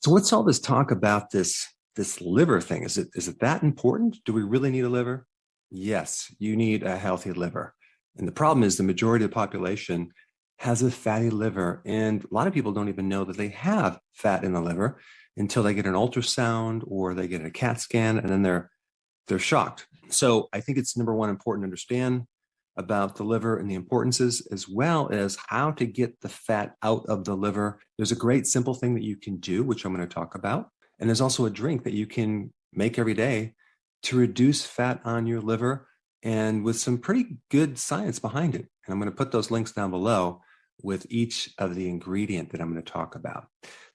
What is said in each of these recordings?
So what's all this talk about this liver thing? Is it that important? Do we really need a liver? Yes, you need a healthy liver. And the problem is the majority of the population has a fatty liver. And a lot of people don't even know that they have fat in the liver until they get an ultrasound or they get a CAT scan, and then they're shocked. So I think it's number one important to understand about the liver and the importances, as well as how to get the fat out of the liver. There's a great simple thing that you can do, which I'm going to talk about. And there's also a drink that you can make every day to reduce fat on your liver, and with some pretty good science behind it. And I'm going to put those links down below with each of the ingredient that I'm going to talk about.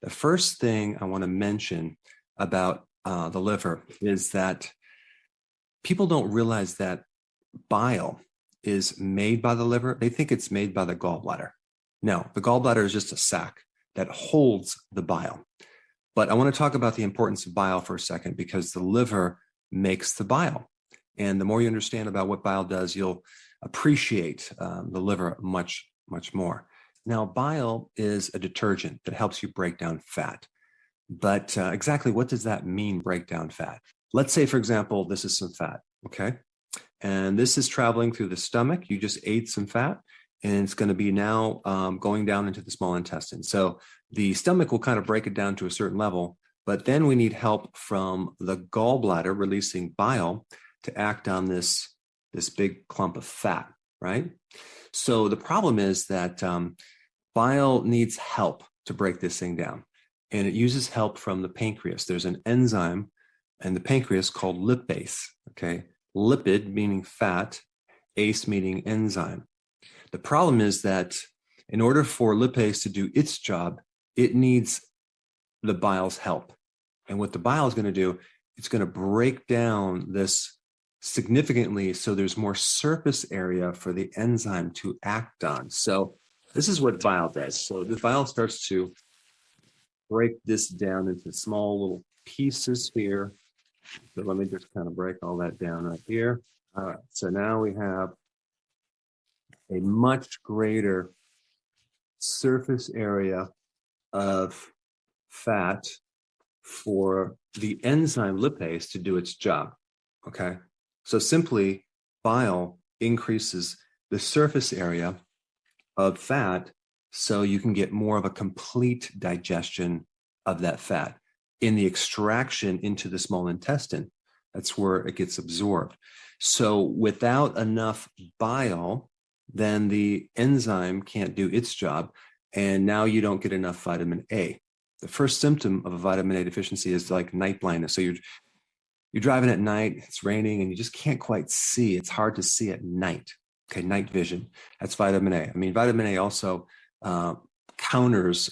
The first thing I want to mention about the liver is that people don't realize that bile is made by the liver. They think it's made by the gallbladder. No, the gallbladder is just a sac that holds the bile. But I want to talk about the importance of bile for a second, because the liver makes the bile. And the more you understand about what bile does, you'll appreciate the liver much, much more. Now, bile is a detergent that helps you break down fat. But exactly what does that mean, break down fat? Let's say, for example, this is some fat, okay? And this is traveling through the stomach. You just ate some fat, and it's going to be now going down into the small intestine. So the stomach will kind of break it down to a certain level, but then we need help from the gallbladder releasing bile to act on this big clump of fat, right? So the problem is that bile needs help to break this thing down, and it uses help from the pancreas. There's an enzyme in the pancreas called lipase, okay? Lipid meaning fat, ACE meaning enzyme. The problem is that in order for lipase to do its job, it needs the bile's help. And what the bile is going to do, it's going to break down this significantly so there's more surface area for the enzyme to act on. So this is what bile does. So the bile starts to break this down into small little pieces here. So let me just kind of break all that down right here. All right, so now we have a much greater surface area of fat for the enzyme lipase to do its job, okay? So simply, bile increases the surface area of fat so you can get more of a complete digestion of that fat. In the extraction into the small intestine, that's where it gets absorbed. So without enough bile, then the enzyme can't do its job, and now you don't get enough vitamin A. The first symptom of a vitamin A deficiency is like night blindness. So you're driving at night, it's raining, and you just can't quite see. It's hard to see at night. Okay, night vision. That's vitamin A. I mean, vitamin A also counters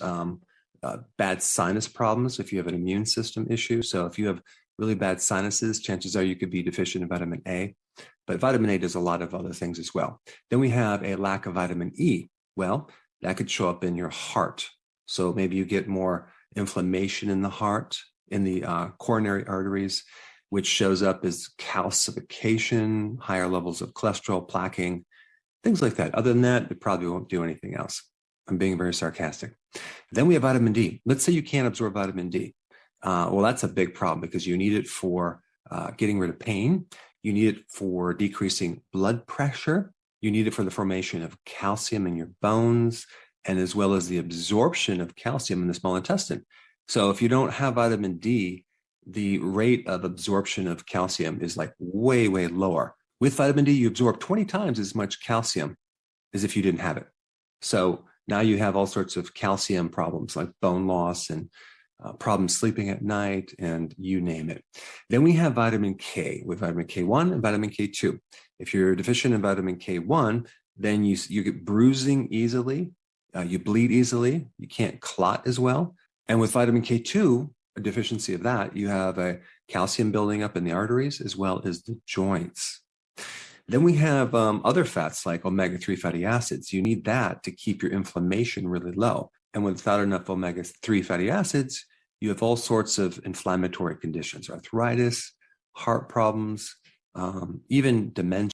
bad sinus problems if you have an immune system issue. So if you have really bad sinuses, chances are you could be deficient in vitamin A. But vitamin A does a lot of other things as well. Then we have a lack of vitamin E. Well, that could show up in your heart. So maybe you get more inflammation in the heart, in the coronary arteries, which shows up as calcification, higher levels of cholesterol, plaquing, things like that. Other than that, it probably won't do anything else. I'm being very sarcastic. Then we have vitamin D. Let's say you can't absorb vitamin D. Well, that's a big problem because you need it for getting rid of pain. You need it for decreasing blood pressure. You need it for the formation of calcium in your bones, and as well as the absorption of calcium in the small intestine. So if you don't have vitamin D, the rate of absorption of calcium is like way, way lower. With vitamin D, you absorb 20 times as much calcium as if you didn't have it. So now you have all sorts of calcium problems like bone loss and problems sleeping at night, and you name it. Then we have vitamin K with vitamin K1 and vitamin K2. If you're deficient in vitamin K1, then you get bruising easily, you bleed easily, you can't clot as well. And with vitamin K2, a deficiency of that, you have a calcium building up in the arteries as well as the joints. Then we have other fats like omega-3 fatty acids. You need that to keep your inflammation really low. And without enough omega-3 fatty acids, you have all sorts of inflammatory conditions, arthritis, heart problems, even dementia.